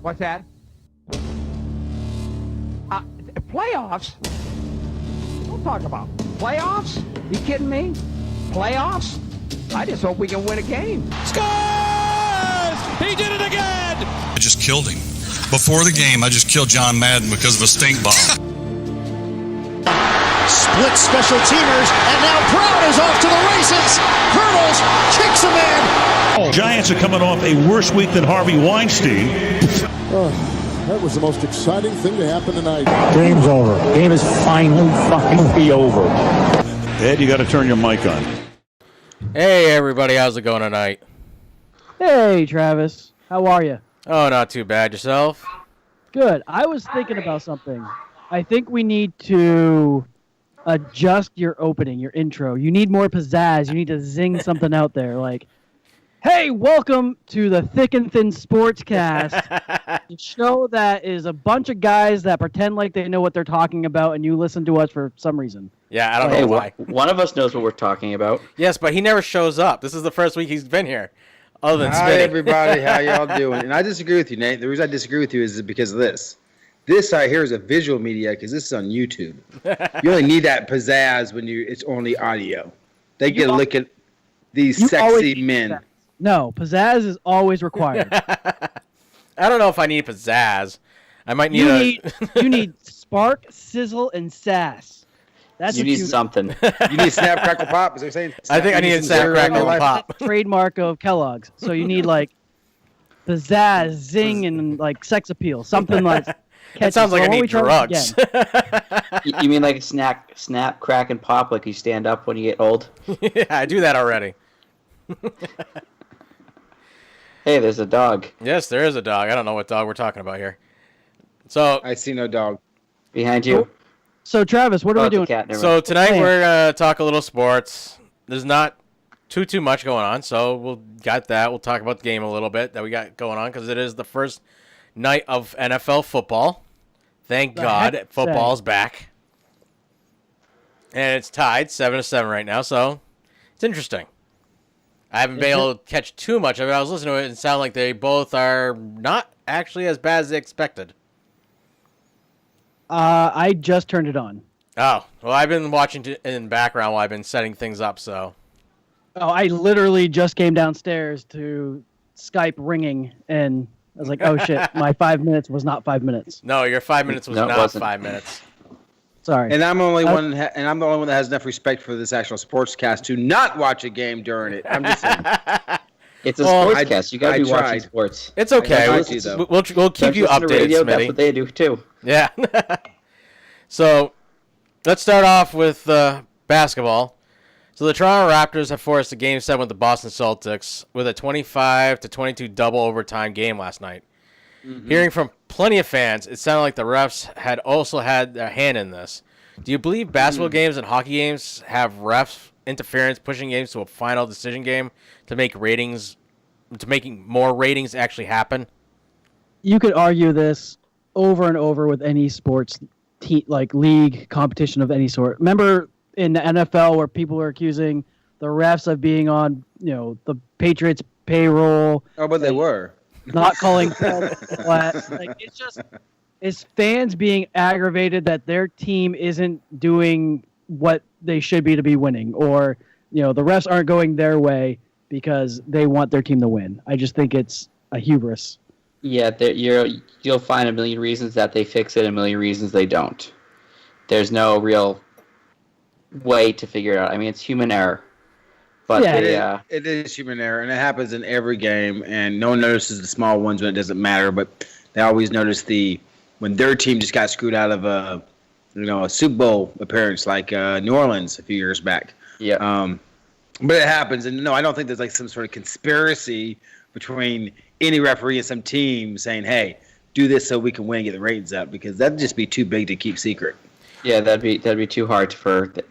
What's that? Playoffs? Don't talk about playoffs. You kidding me? Playoffs? I just hope we can win a game. Scores! He did it again! I just killed him. Before the game, I just killed John Madden because of a stink bomb. Split special teamers, and now Brown is off to the races. Hurdles, kicks him in. Giants are coming off a worse week than Harvey Weinstein. That was the most exciting thing to happen tonight. Game's over. Game is finally fucking be over. Ed, you got to turn your mic on. Hey everybody, how's it going tonight? Hey Travis, how are you? Oh, not too bad. Yourself? Good. I was thinking about something. I think we need to adjust your opening, your intro. You need more pizzazz. You need to zing something out there like, hey, welcome to the Thick and Thin Sportscast, the show that is a bunch of guys that pretend like they know what they're talking about, and you listen to us for some reason. Yeah, I don't know why. One of us knows what we're talking about. Yes, but he never shows up. This is the first week he's been here. Other than Hi, Smitty. everybody. How y'all doing? And I disagree with you, Nate. The reason I disagree with you is because of this. This right here is a visual media because this is on YouTube. You only need that pizzazz when it's only audio. They get a look at these sexy men. No, pizzazz is always required. I don't know if I need pizzazz. I might need you need spark, sizzle, and sass. That's you need something. You need snap, crackle, pop. Is that what you're saying? I think I need snap, crackle, and pop. Trademark of Kellogg's. So you need like pizzazz, zing, and like sex appeal. Something like. That sounds like I need drugs. You mean like snap, crack, and pop, like you stand up when you get old? Yeah, I do that already. Hey, there's a dog. Yes, there is a dog. I don't know what dog we're talking about here. So I see no dog. Behind you. So, Travis, what are we doing? So tonight we're going to talk a little sports. There's not too much going on, so we'll got that. We'll talk about the game a little bit that we got going on because it is the first night of NFL football. Thank God football's back. And it's tied 7-7 right now, so it's interesting. I haven't been able to catch too much of it. I was listening to it and it sounded like they both are not actually as bad as they expected. I just turned it on. Oh, well, I've been watching in the background while I've been setting things up, so. Oh, I literally just came downstairs to Skype ringing, and I was like, oh, shit, my 5 minutes was not 5 minutes. No, your 5 minutes was not 5 minutes. Sorry. And I'm the only one that has enough respect for this actual sportscast to not watch a game during it. I'm just saying. It's a sportscast. You got to be watching sports. It's okay. We'll keep you updated, radio, Smitty. That's what they do, too. Yeah. So, let's start off with basketball. So, the Toronto Raptors have forced a Game 7 with the Boston Celtics with a 25-22 double overtime game last night. Mm-hmm. Hearing from plenty of fans, it sounded like the refs had also had their hand in this. Do you believe basketball games and hockey games have refs interference pushing games to a final decision game to make making more ratings actually happen? You could argue this over and over with any sports like league competition of any sort. Remember in the NFL where people were accusing the refs of being on, the Patriots payroll. Oh, but they were. Not calling flat. Like it's fans being aggravated that their team isn't doing what they should be to be winning, or the refs aren't going their way because they want their team to win. I just think it's a hubris. Yeah, you'll find a million reasons that they fix it, a million reasons they don't. There's no real way to figure it out. I mean, it's human error. But it is human error, and it happens in every game, and no one notices the small ones when it doesn't matter, but they always notice when their team just got screwed out of a Super Bowl appearance like New Orleans a few years back. Yeah. But it happens, and no, I don't think there's like some sort of conspiracy between any referee and some team saying, hey, do this so we can win and get the ratings up, because that'd just be too big to keep secret. Yeah, that'd be too hard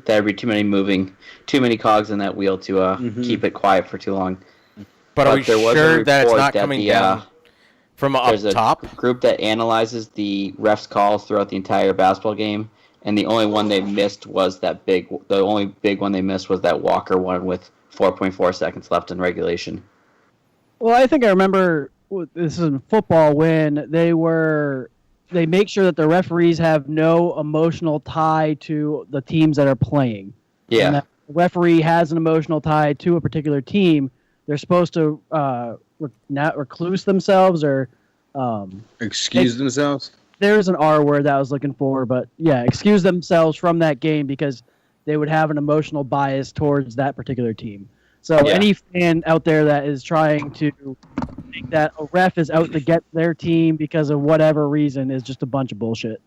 that'd be too many cogs in that wheel to keep it quiet for too long. But are we sure that it's not coming down from up top? There's a group that analyzes the refs' calls throughout the entire basketball game, and the only one they missed was the only big one they missed was that Walker one with 4.4 seconds left in regulation. Well, I think I remember this is in football when they make sure that the referees have no emotional tie to the teams that are playing. Yeah. And that the referee has an emotional tie to a particular team. They're supposed to not recluse themselves or Excuse themselves. There's an R word that I was looking for, but yeah, excuse themselves from that game because they would have an emotional bias towards that particular team. So any fan out there that is trying to think that a ref is out to get their team because of whatever reason is just a bunch of bullshit.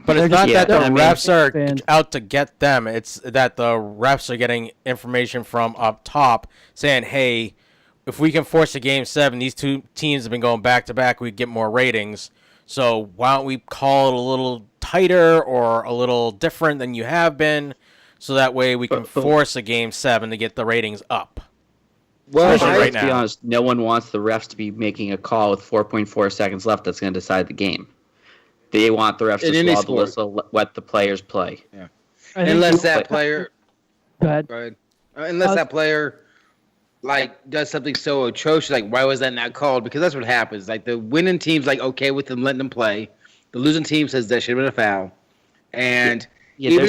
But it's not that the refs are fans. out to get them. It's that the refs are getting information from up top saying, hey, if we can force a Game 7, these two teams have been going back-to-back, we get more ratings. So why don't we call it a little tighter or a little different than you have been, so that way we can force a Game 7 to get the ratings up. Well, Especially let's be honest, no one wants the refs to be making a call with 4.4 seconds left that's going to decide the game. They want the refs to swallow the whistle, let the players play. Yeah. Unless that player... Go ahead. Go ahead. Unless that player... does something so atrocious, why was that not called? Because that's what happens. The winning team's okay with them letting them play. The losing team says that should have been a foul. And even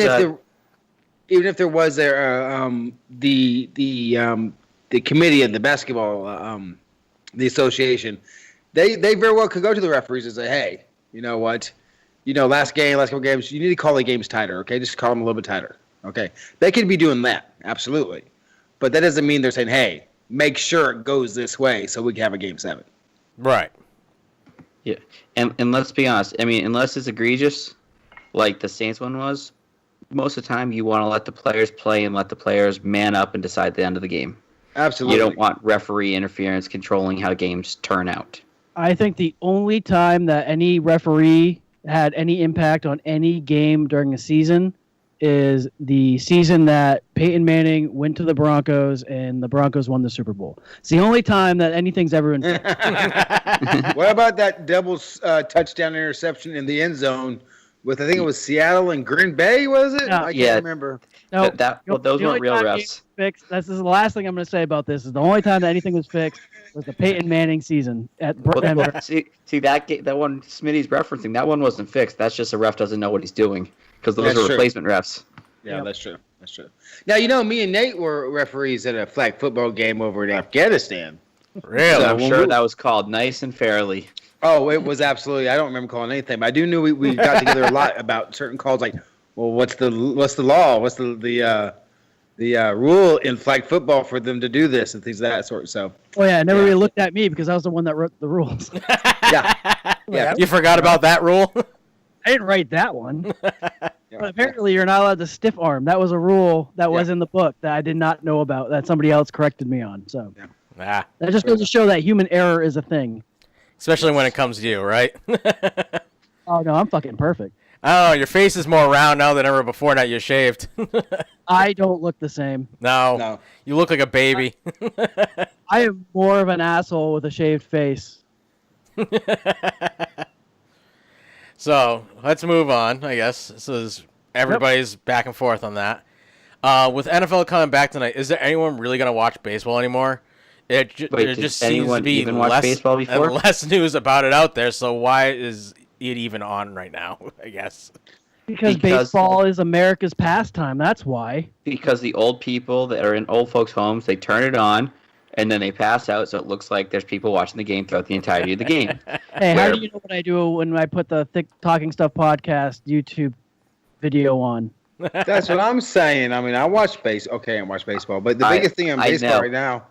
if there was the committee of the basketball, the association, they very well could go to the referees and say, hey, you know what? Last couple games, you need to call the games tighter, okay? Just call them a little bit tighter, okay? They could be doing that, absolutely. But that doesn't mean they're saying, hey, make sure it goes this way so we can have a Game 7. Right. Yeah. And let's be honest. I mean, unless it's egregious, like the Saints one was, most of the time you want to let the players play and let the players man up and decide the end of the game. Absolutely. You don't want referee interference controlling how games turn out. I think the only time that any referee had any impact on any game during a season is the season that Peyton Manning went to the Broncos and the Broncos won the Super Bowl. It's the only time that anything's ever been. What about that double touchdown interception in the end zone with, I think it was Seattle and Green Bay, was it? I can't remember. No, those weren't real refs. Fixed. This is the last thing I'm going to say about this. Is the only time that anything was fixed was the Peyton Manning season at Denver. See that one Smitty's referencing, that one wasn't fixed. That's just a ref doesn't know what he's doing because those are replacement refs. Yeah, that's true. That's true. Now, me and Nate were referees at a flag football game over in Afghanistan. Really? So I'm sure that was called nice and fairly. Oh, it was absolutely. I don't remember calling anything, but I do know we got together a lot about certain calls. What's the law? What's the rule in flag football for them to do this and things of that sort? So. Oh yeah, never really looked at me because I was the one that wrote the rules. Yeah. You forgot about that rule? I didn't write that one. But apparently you're not allowed to stiff arm. That was a rule that was in the book that I did not know about that somebody else corrected me on. So that just goes to show that human error is a thing. Especially when it comes to you, right? Oh no, I'm fucking perfect. Oh, your face is more round now than ever before. Now you're shaved. I don't look the same. No. You look like a baby. I am more of an asshole with a shaved face. So let's move on, I guess. Everybody's back and forth on that. With NFL coming back tonight, is there anyone really going to watch baseball anymore? There just seems to be less news about it out there, so why is it even on right now, I guess? Because baseball is America's pastime, that's why. Because the old people that are in old folks' homes, they turn it on, and then they pass out, so it looks like there's people watching the game throughout the entirety of the game. Hey, how do you know what I do when I put the Thick Talking Stuff podcast YouTube video on? That's what I'm saying. I mean, I watch baseball, but the biggest thing on baseball right now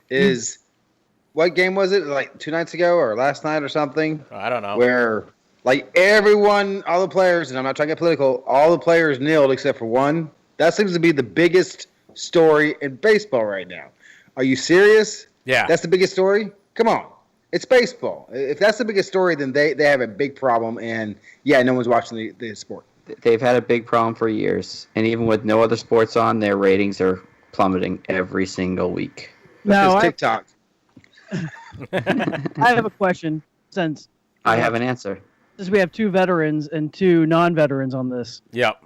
is, what game was it? 2 nights ago or last night or something? I don't know. Where everyone, all the players, and I'm not trying to get political, all the players kneeled except for one. That seems to be the biggest story in baseball right now. Are you serious? Yeah. That's the biggest story? Come on. It's baseball. If that's the biggest story, then they have a big problem, and no one's watching the sport. They've had a big problem for years, and even with no other sports on, their ratings are plummeting every single week. Now, TikTok. I have a question, since I have an answer. Since we have 2 veterans and 2 non-veterans on this. Yep.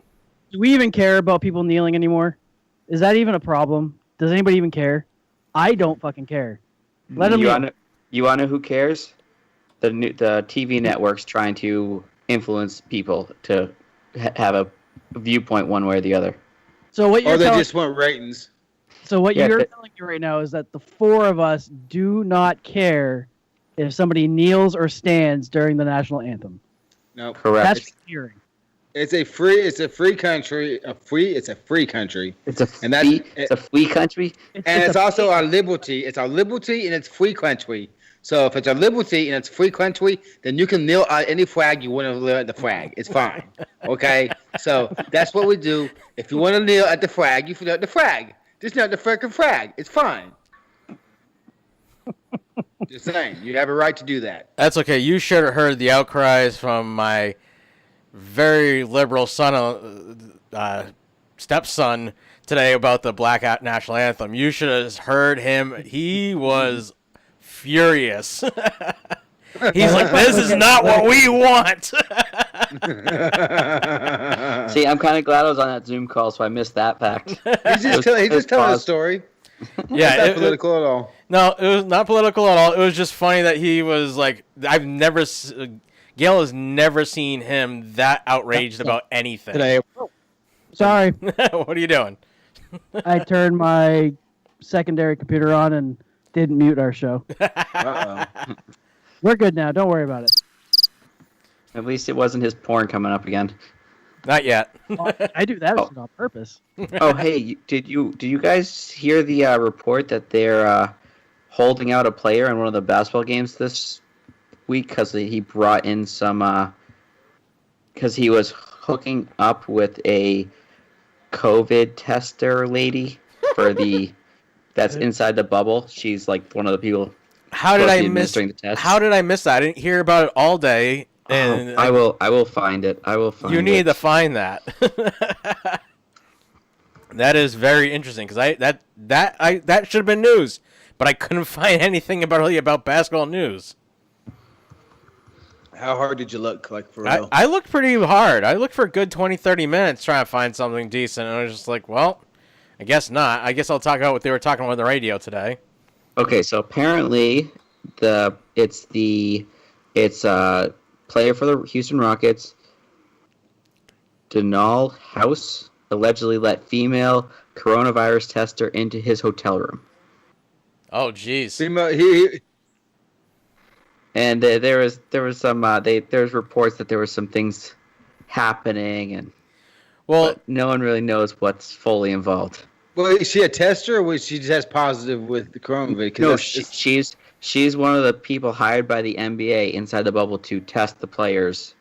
Do we even care about people kneeling anymore? Is that even a problem? Does anybody even care? I don't fucking care. Let them kneel. You want to know who cares? The TV networks trying to influence people to have a viewpoint one way or the other. So what you're Or they telling, just want ratings. so what Yeah, you're but- telling me right now is that the four of us do not care if somebody kneels or stands during the national anthem. No, Correct. That's what I'm hearing. it's a free country. It's a free country. It's a And that's- it's a free country. And it's also our liberty. It's our liberty and it's free country. So if it's a liberty and it's free country, then you can kneel at any flag you want to kneel at the flag. It's fine. Okay? So that's what we do. If you want to kneel at the flag, you can kneel at the flag. Just kneel at the freaking flag. It's fine. Just saying. You have a right to do that. That's okay. You should have heard the outcries from my very liberal stepson today about the Black National Anthem. You should have heard him. He was furious. He's like, this is not what we want. See, I'm kind of glad I was on that Zoom call, so I missed that fact. He's just telling a story. Yeah, It's not political at all. No, it was not political at all. It was just funny that he was like, Gail has never seen him that outraged about anything. Today. Sorry. What are you doing? I turned my secondary computer on and didn't mute our show. Uh-oh. We're good now. Don't worry about it. At least it wasn't his porn coming up again. Not yet. I do that on purpose. Oh, hey, did you guys hear the report that they're holding out a player in one of the basketball games this week because he brought in some because he was hooking up with a COVID tester lady for the that's inside the bubble. She's like one of the people. How did I miss? administering the test. How did I miss that? I didn't hear about it all day. And I will find it. I will find it. You need to find that. That is very interesting because that should have been news, but I couldn't find anything about basketball news. How hard did you look? Like, for real? I looked pretty hard. I looked for a good 20, 30 minutes trying to find something decent, and I was just like, well, I guess not. I guess I'll talk about what they were talking about on the radio today. Okay, so apparently it's player for the Houston Rockets, Donal House, allegedly let female coronavirus tester into his hotel room. Oh, jeez. And there was some there's reports that there were some things happening, but no one really knows what's fully involved. Well, is she a tester, or was she just positive with the coronavirus? No, she's one of the people hired by the NBA inside the bubble to test the players.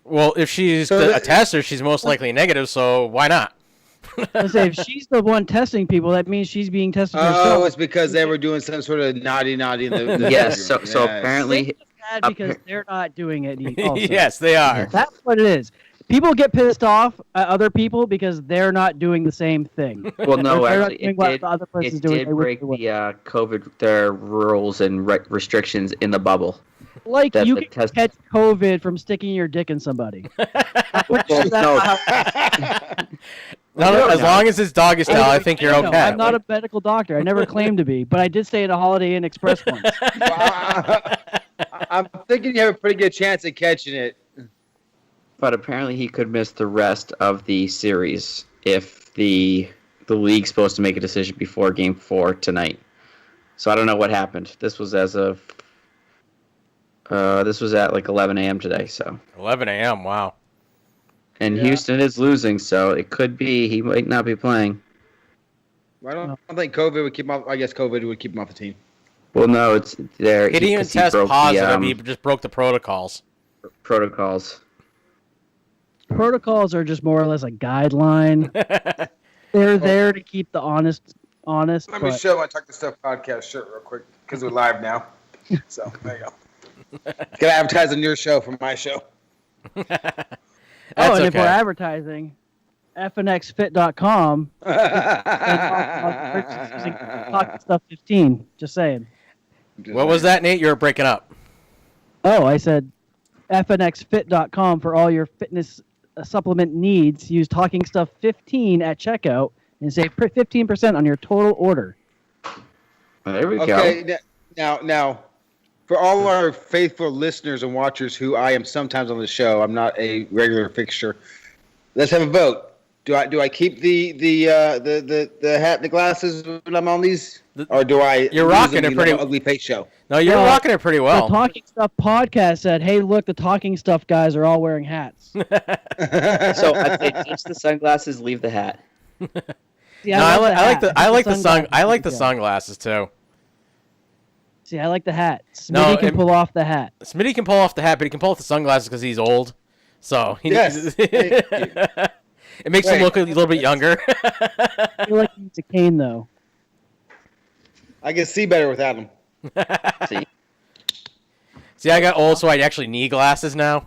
Well, if she's a tester, she's most likely negative, so why not? I say if she's the one testing people, that means she's being tested herself. Oh, it's because they were doing some sort of naughty in the yes. So apparently, It's bad because they're not doing it. Also. Yes, they are. That's what it is. People get pissed off at other people because they're not doing the same thing. Well, no, They're not actually, doing what the other person's doing. did break the COVID their rules and restrictions in the bubble. Like that you the can catch COVID from sticking your dick in somebody. As long as it's doggy style, I think you're okay. I'm not a medical doctor. I never claimed to be, but I did stay at a Holiday Inn Express once. I'm thinking you have a pretty good chance of catching it. But apparently he could miss the rest of the series if the league's supposed to make a decision before Game 4 tonight. So I don't know what happened. This was at like 11 a.m. today. So 11 a.m. Wow. And Houston is losing, so it could be he might not be playing. I don't think COVID would keep him off. I guess COVID would keep him off the team. Well, no, it's there. He didn't even test positive. He just broke the protocols. Protocols are just more or less a guideline. They're there to keep the honest. Let me show my Talk the Stuff podcast shirt real quick because we're live now. So there you go. Gotta advertise on your show from my show. And if we're advertising, fnxfit.com using Talk Stuff 15. Just saying. What was that, Nate? You were breaking up. Oh, I said fnxfit.com for all your fitness supplement needs. Use Talking Stuff 15 at checkout and save 15% on your total order. There we go. Okay, now, For all our faithful listeners and watchers who I am sometimes on the show, I'm not a regular fixture. Let's have a vote. Do I keep the hat and the glasses when I'm on these, or do I? You're rocking it pretty. Ugly face show. No, you're rocking it pretty well. The Talking Stuff podcast said, "Hey, look, the Talking Stuff guys are all wearing hats." So I'd say ditch the sunglasses, leave the hat. See, I like the sunglasses. sunglasses too. See, I like the hat. Smitty No, can pull off the hat. Smitty can pull off the hat, but he can pull off the sunglasses because he's old. So Yes. it makes him look a little bit younger. I feel like he needs a cane though. I can see better without them. See, I got old, so I actually need glasses now.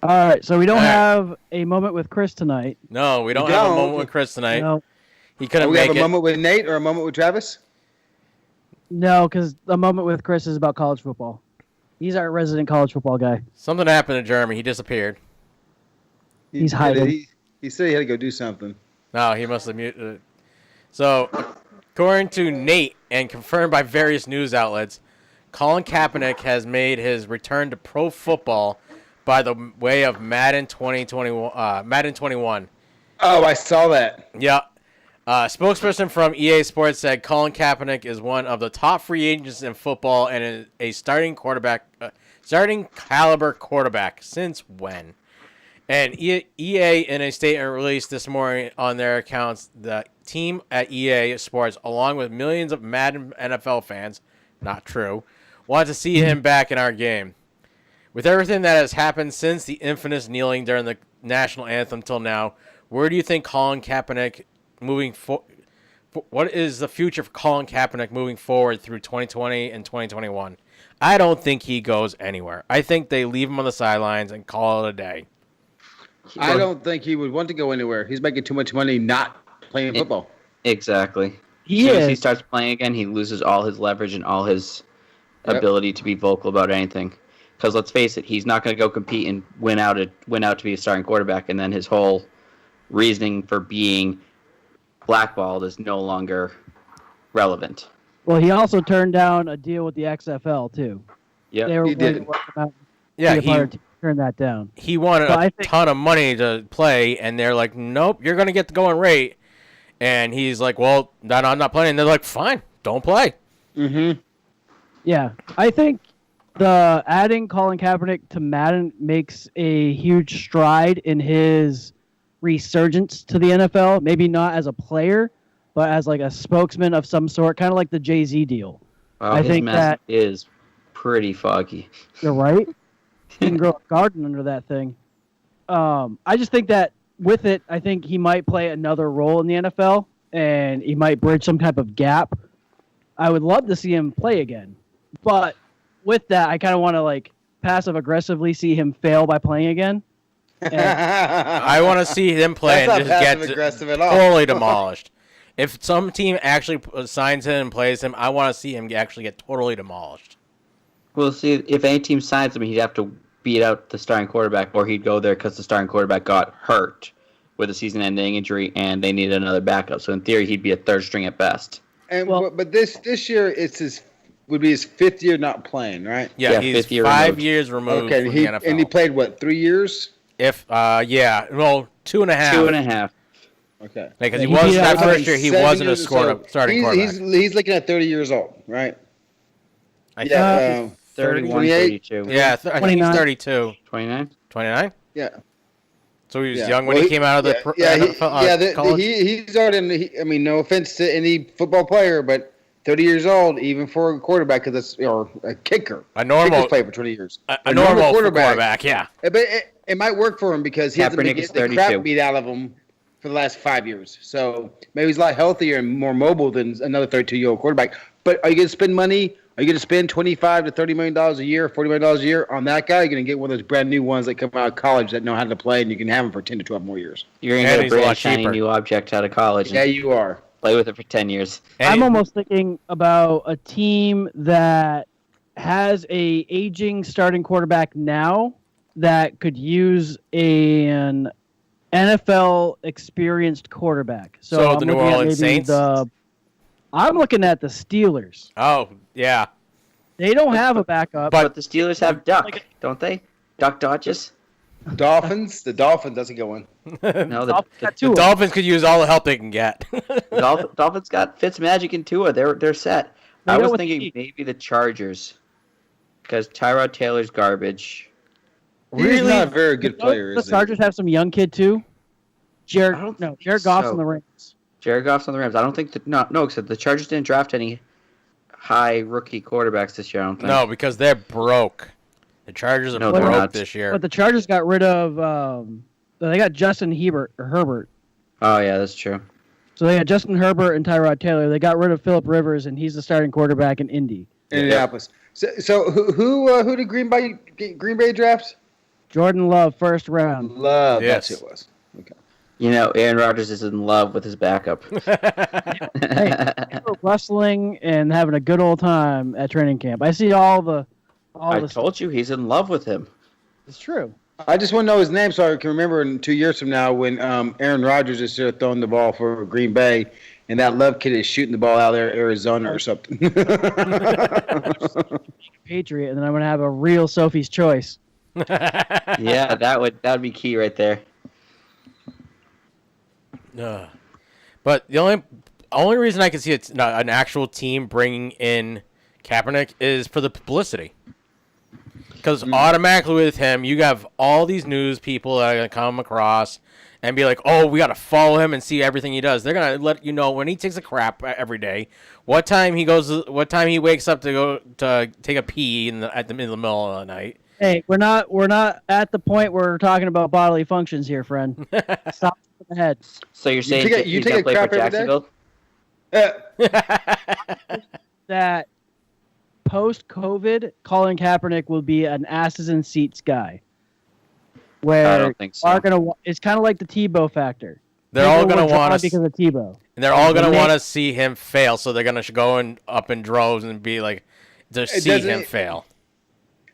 All right, so we don't have a moment with Chris tonight. No, we don't have a moment with Chris tonight. No, He couldn't we make have a it. moment with Nate or a moment with Travis? no, because the moment with Chris is about college football. He's our resident college football guy. Something happened to Jeremy. He disappeared. He's hiding. He said he had to go do something. No, he must have muted it. So, according to Nate and confirmed by various news outlets, Colin Kaepernick has made his return to pro football by the way of Madden 21. Oh, I saw that. Yeah. Spokesperson from EA Sports said Colin Kaepernick is one of the top free agents in football and is a starting caliber quarterback. Since when? And EA, in a statement released this morning on their accounts, the team at EA Sports, along with millions of Madden NFL fans, not true, want to see him back in our game. With everything that has happened since the infamous kneeling during the national anthem till now, where do you think Colin Kaepernick what is the future for Colin Kaepernick moving forward through 2020 and 2021? I don't think he goes anywhere. I think they leave him on the sidelines and call it a day. I don't think he would want to go anywhere. He's making too much money not playing football. Exactly. As soon as he starts playing again, he loses all his leverage and all his ability to be vocal about anything. Because let's face it, he's not going to go compete and win out to be a starting quarterback, and then his whole reasoning for being blackballed is no longer relevant. Well, he also turned down a deal with the XFL too. Yeah, they were he did. He turned that down. He wanted a ton of money to play, and they're like, "Nope, you're going to get the going rate." And he's like, "Well, I'm not playing." And they're like, "Fine, don't play." Mm-hmm. Yeah, I think the adding Colin Kaepernick to Madden makes a huge stride in his resurgence to the NFL. Maybe not as a player, but as like a spokesman of some sort, kind of like the Jay-Z deal. I think that is pretty foggy. You're right. You can grow a garden under that thing. I just think that with it, I think he might play another role in the NFL, and he might bridge some type of gap. I would love to see him play again, but with that, I kind of want to like passive aggressively see him fail by playing again. I want to see him play and just get totally demolished. If some team actually signs him and plays him, I want to see him actually get totally demolished. We'll see. If any team signs him, he'd have to beat out the starting quarterback, or he'd go there because the starting quarterback got hurt with a season-ending injury, and they needed another backup. So in theory, he'd be a third string at best. And but this year would be his fifth year not playing, right? Yeah, he's 5 years removed from the NFL. And he played what, 3 years? If 2.5. 2.5. Okay. Because he was that first year, he wasn't a starting quarterback. He's looking at 30 years old, right? I think 31, 32. Yeah, I think he's 32. 29? 29? Yeah. So he was young when he came out of the college? He's already. I mean, no offense to any football player, but 30 years old, even for a quarterback, because that's or a kicker. A normal kickers play for 20 years. A normal quarterback, yeah. But it might work for him because he hasn't been getting the crap beat out of him for the last 5 years. So maybe he's a lot healthier and more mobile than another 32-year-old quarterback. But are you going to spend money? Are you going to spend $25 to $30 million a year, $40 million a year on that guy? You're going to get one of those brand new ones that come out of college that know how to play, and you can have them for 10 to 12 more years. You're going to get a brand shiny new object out of college. Yeah, you are. Play with it for 10 years. I'm almost thinking about a team that has a aging starting quarterback now that could use an NFL experienced quarterback. So the New Orleans Saints? I'm looking at the Steelers. Oh, yeah. They don't have a backup. But the Steelers have Duck, don't they? Duck Dodges? Dolphins. The Dolphins. That's a good one. No, The Dolphins could use all the help they can get. Dolphins got Fitzmagic and Tua. They're set. They I go was with thinking Heat. maybe the Chargers, because Tyrod Taylor's garbage. He's not a very good player, The is he? Chargers have some young kid too. Jared Goff's so. on the Rams. Jared Goff's on the Rams. I don't think except the Chargers didn't draft any high rookie quarterbacks this year. I don't think. No, because they're broke. The Chargers are No, they're broke not. this year. But the Chargers got rid of. They got Justin Herbert. Oh yeah, that's true. So they had Justin Herbert and Tyrod Taylor. They got rid of Phillip Rivers, and he's the starting quarterback in Indy. Indianapolis. So who did Green Bay draft? Jordan Love, first round. Love. Yes. That's who it was. Okay. You know, Aaron Rodgers is in love with his backup. They were wrestling and having a good old time at training camp. I see all the. I told you he's in love with him. It's true. I just want to know his name so I can remember in 2 years from now when Aaron Rodgers is there throwing the ball for Green Bay and that Love kid is shooting the ball out there in Arizona or something. Patriot, and then I'm gonna have a real Sophie's Choice. Yeah, that would be key right there. But the only reason I can see it's not an actual team bringing in Kaepernick is for the publicity. Because automatically with him, you have all these news people that are going to come across and be like, oh, we got to follow him and see everything he does. They're going to let you know when he takes a crap every day, what time he wakes up to go to take a pee in the middle of the night. Hey, we're not at the point where we're talking about bodily functions here, friend. Stop in the head. So you're saying you he's take gonna a play for crap every day? Jacksonville? That post-COVID, Colin Kaepernick will be an asses and seats guy. Where I don't think so. It's kind of like the Tebow factor. They're all going to want us because of Tebow, and they're all going to want to see him fail. So they're going to go up in droves and be like to see him fail.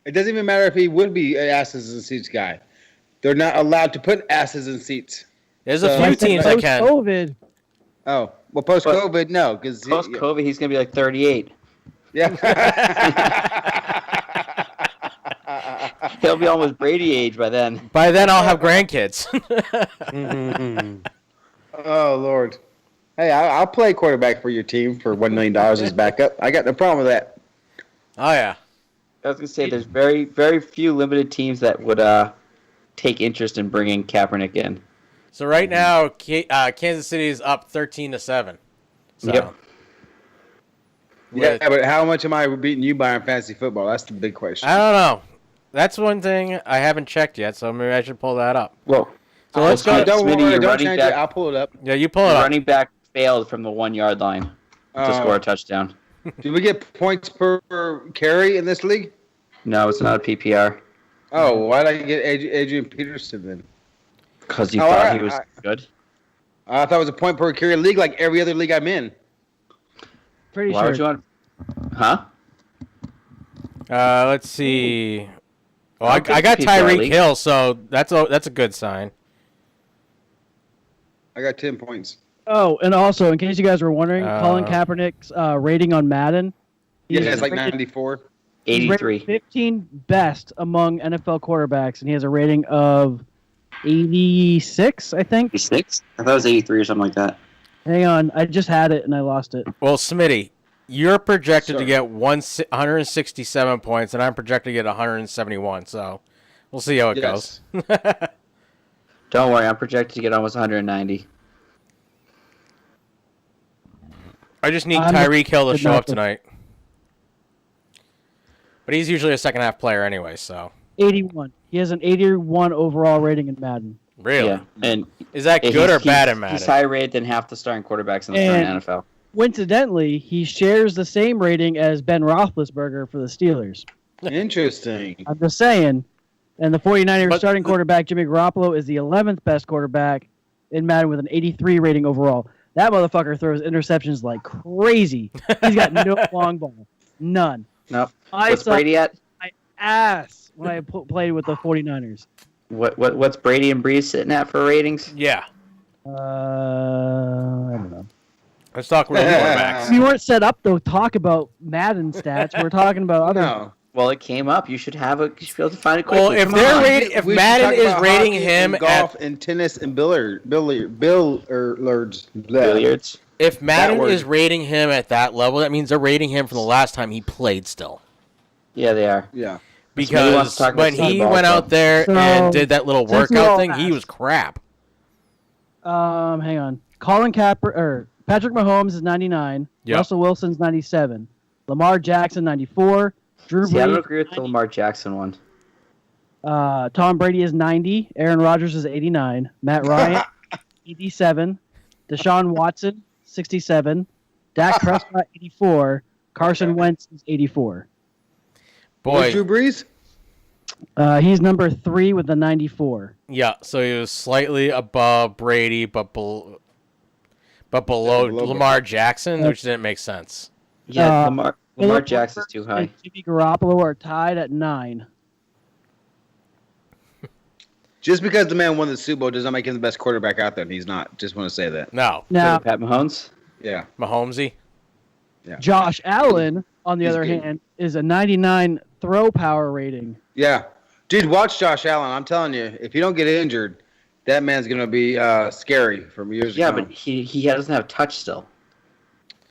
It doesn't even matter if he would be an asses and seats guy. They're not allowed to put asses in seats. There's a few teams that can. Post-COVID. Oh, well, post-COVID, no. Post-COVID, he's going to be like 38. Yeah. He'll be almost Brady age by then. By then, I'll have grandkids. Oh, Lord. Hey, I'll play quarterback for your team for $1 million as backup. I got no problem with that. Oh, yeah. I was going to say, there's very, very few limited teams that would take interest in bringing Kaepernick in. So right now, Kansas City is up 13-7. So. Yep. Yeah, but how much am I beating you by in fantasy football? That's the big question. I don't know. That's one thing I haven't checked yet, so maybe I should pull that up. Well, so let's go. Don't Smitty, worry, don't running change back, it. I'll pull it up. Yeah, you pull it up. Running back failed from the 1 yard line to score a touchdown. Do we get points per carry in this league? No, it's not a PPR. Oh, why did I get Adrian Peterson then? Because you thought he was good. I thought it was a point per carry league like every other league I'm in. Pretty Why sure. would you want? Huh? Let's see. Well, I Okay, got PPR Tyreek league. Hill, so that's a good sign. I got 10 points. Oh, and also, in case you guys were wondering, Colin Kaepernick's rating on Madden. Yeah, he's it's like rated- 94. he's rated 83. 15 best among NFL quarterbacks, and he has a rating of 86, I think. 86? I thought it was 83 or something like that. Hang on, I just had it and I lost it. Well, Smitty, you're projected to Sir. get 167 points, and I'm projected to get 171. So we'll see how it Yes. goes. Don't worry, I'm projected to get almost 190. I just need I'm Tyreek Hill to good show enough up to- tonight. But he's usually a second half player anyway, so 81. He has an 81 overall rating in Madden. really. Yeah, and Is that good he's- or bad he's- in Madden? He's higher rated than half the starting quarterbacks in the current And- NFL. Coincidentally, he shares the same rating as Ben Roethlisberger for the Steelers. Interesting. I'm just saying. And the 49ers But starting quarterback, Jimmy Garoppolo, is the 11th best quarterback in Madden with an 83 rating overall. That motherfucker throws interceptions like crazy. He's got no long ball. None. Nope. I What's saw Brady at? my ass when I played with the 49ers. What's Brady and Breeze sitting at for ratings? Yeah. I don't know. Let's talk real quarterbacks. We weren't set up to talk about Madden stats. We're talking about other. No. Well, it came up. You should have a. You should be able to find it quickly. Well, if Come they're on. rating, if We should Madden talk is about rating hockey him and golf at, and tennis and billiards. Billiards. if Madden word. is rating him at that level, that means they're rating him from the last time he played still. Yeah, they are. Yeah. Somebody wants Because to talk about when he football, went so- out there So, and did that little since we workout all thing, he asked- was crap. Hang on. Patrick Mahomes is 99. Yep. Russell Wilson's 97. Lamar Jackson 94. Drew See, I don't Brees. agree with the Lamar Jackson one. Tom Brady is 90. Aaron Rodgers is 89. Matt Ryan 87. Deshaun Watson 67. Dak Prescott 84. Carson Wentz is 84. Where's Drew Boy, Brees? He's number 3 with the 94. yeah. So he was slightly above Brady, but below below Lamar Jackson, which didn't make sense. Yeah, Uh, Lamar Phillip Jackson's Rivers too high. and Jimmy Garoppolo are tied at 9. Just because the man won the Super Bowl does not make him the best quarterback out there. And he's not. Just want to say that. No, Now, Pat Mahomes. Yeah. Mahomesy. Josh Allen, on the He's other good. hand, is a 99 throw power rating. Yeah. Dude, watch Josh Allen. I'm telling you, if you don't get injured, that man's going to be scary for years Yeah, to come. but he doesn't have touch still.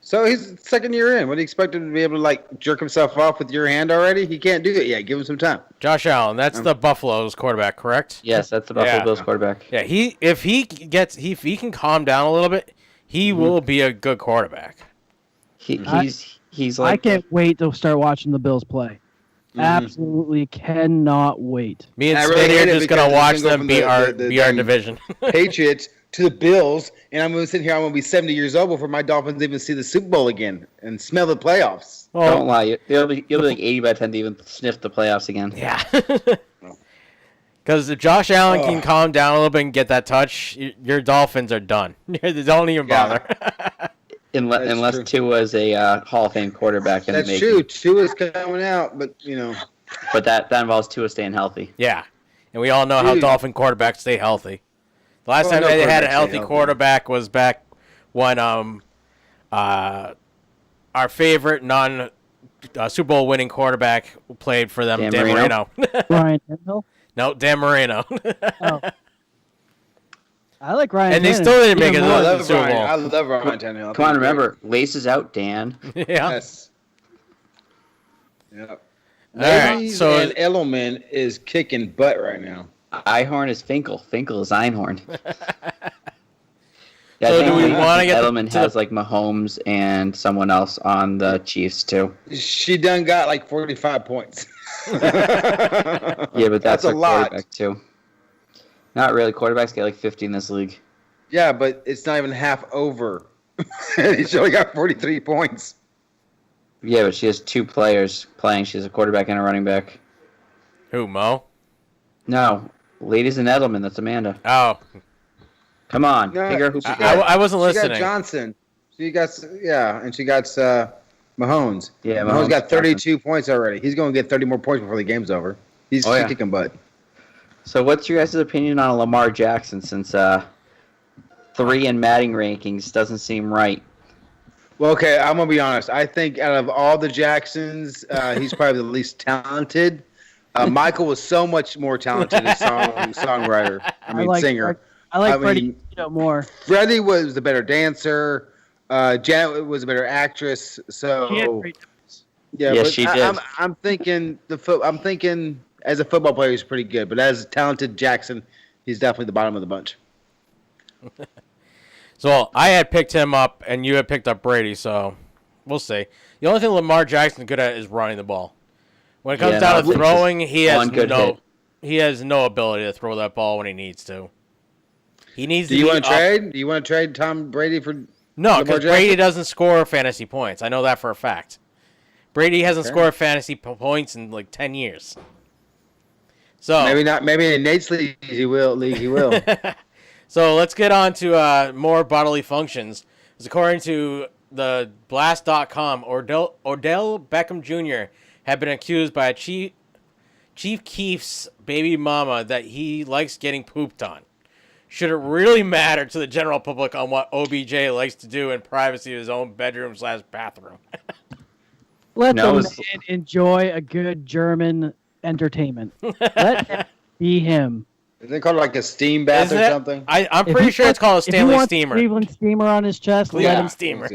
So he's second year in. What do you expect him to be able to, like, jerk himself off with your hand already? He can't do it yet. Give him some time. Josh Allen. That's the Buffalo's quarterback, correct? Yes, that's the Buffalo Yeah. Bills quarterback. Yeah. If he can calm down a little bit, he will be a good quarterback. He's I like can't wait to start watching the Bills play. Absolutely cannot wait. Me and I really Smitty hate are it just gonna because watch it's gonna them go beat from our the beat our damn division. Patriots to the Bills, and I'm going to sit here. I'm going to be 70 years old before my Dolphins even see the Super Bowl again and smell the playoffs. don't lie. You'll be like 80 by 10 to even sniff the playoffs again. Yeah. Because if Josh Allen can calm down a little bit and get that touch, your Dolphins are done. They don't even bother. Unless true. Tua is a Hall of Fame quarterback. In the That's making. true. Tua's coming out, but, you know. But that involves Tua staying healthy. Yeah. And we all know how Dude. Dolphin quarterbacks stay healthy. The last time no they had a quarterbacks stay healthy healthy. quarterback was back when our favorite Super Bowl winning quarterback played for them, Dan Marino. Ryan Tannehill? No, Dan Marino. Oh. I like Ryan And they Tannehill. still didn't make Even it more. to I the love Super Ryan. Bowl. I love Ryan Tannehill. Come on, remember, laces out, Dan. Yeah. Yes. Yep. All right, Ladies so- and Edelman is kicking butt right now. Einhorn is Finkel. Finkel is Einhorn. Yeah, So I think do we wanna get Edelman to has the- like Mahomes and someone else on the Chiefs too. She done got like 45 points. Yeah, but that's a our lot. quarterback too. Not really. Quarterbacks get like 50 in this league. Yeah, but it's not even half over. She only got 43 points. Yeah, but she has two players playing. She has a quarterback and a running back. Who, Mo? No, ladies and Edelman. That's Amanda. Oh, Come on, No, figure who. she got- got- I wasn't She listening. got Johnson. She got and she got Mahomes. Yeah, Mahomes got Mahomes, 32 points already. He's going to get 30 more points before the game's over. He's Oh, yeah. kicking butt. So, what's your guys' opinion on Lamar Jackson? Since 3 in Madden rankings doesn't seem right. Well, okay, I'm gonna be honest. I think out of all the Jacksons, he's probably the least talented. Michael was so much more talented as songwriter. I mean, singer. I like I Freddie mean- more. Freddie was the better dancer. Janet was a better actress. She had So great- yeah, Yes, but she did. I'm thinking I'm thinking as a football player, he's pretty good. But as a talented Jackson, he's definitely the bottom of the bunch. So I had picked him up, and you had picked up Brady. So we'll see. The only thing Lamar Jackson's good at is running the ball. When it comes Yeah, down no, to it's throwing, he has one good hit. he has no ability to throw that ball when he needs to. He needs. Do you be want to up- trade? Do you want to trade Tom Brady for? No, Lamar because Jackson? Brady doesn't score fantasy points. I know that for a fact. Brady hasn't Okay. scored fantasy points in like 10 years. So Maybe not. Maybe in Nate's league he will. So let's get on to more bodily functions. As according to the Blast.com, Odell Beckham Jr. had been accused by Chief Keef's baby mama that he likes getting pooped on. should it really matter to the general public on what OBJ likes to do in privacy of his own bedroom/bathroom? Let No, the it's- man enjoy a good German entertainment. Let him be him. Is they call it like a steam bath Isn't or it? something? I'm If pretty he sure it's called a if he Stanley wants Steamer. Cleveland Steamer on his chest. let Cleveland him. Steamer.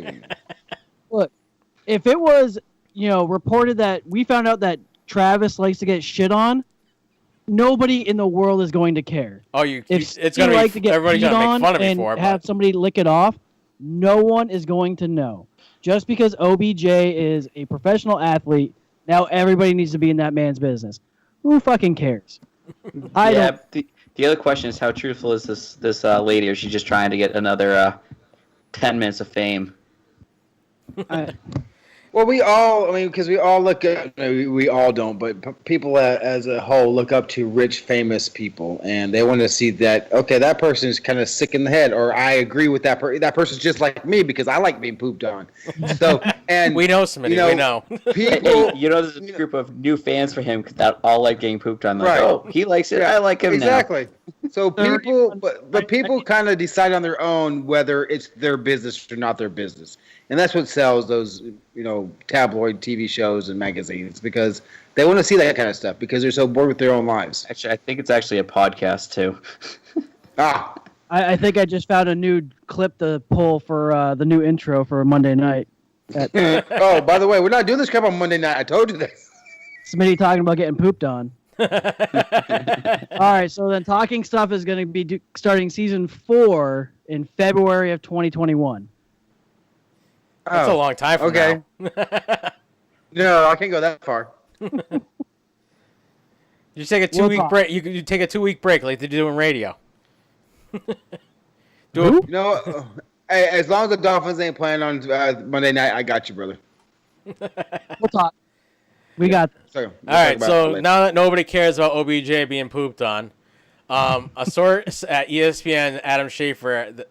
Look, if it was, reported that we found out that Travis likes to get shit on, nobody in the world is going to care. Oh, If it's he gonna like be to get everybody's peed gonna on make fun of me and for it. have somebody lick it off, no one is going to know. Just because OBJ is a professional athlete, now everybody needs to be in that man's business. Who fucking cares? I yeah. don't. The other question is how truthful is this lady? Or is she just trying to get another 10 minutes of fame? Well, because we all look at, we all don't, but people as a whole look up to rich, famous people, and they want to see that, okay, that person is kind of sick in the head, or I agree with that person. That person's just like me because I like being pooped on. So, and We know somebody. We know. Hey, there's a group of new fans for him that all like getting pooped on. Like, Right. oh, he likes it. I like him exactly. So people, but people kind of decide on their own whether it's their business or not their business, and that's what sells those, tabloid TV shows and magazines, because they want to see that kind of stuff because they're so bored with their own lives. Actually, I think it's actually a podcast too. I think I just found a new clip to pull for the new intro for Monday night. Oh, by the way, we're not doing this crap on Monday night. I told you that. Smitty talking about getting pooped on. All right, so then Talking Stuff is going to be starting season 4 in February of 2021. That's a long time from okay. now. No, I can't go that far. You take a 2-week break. You take a 2-week break like they do in radio. Hey, as long as the Dolphins ain't playing on Monday night, I got you, brother. We'll talk. We got. So, All right, so now that nobody cares about OBJ being pooped on, a source at ESPN, Adam Schefter,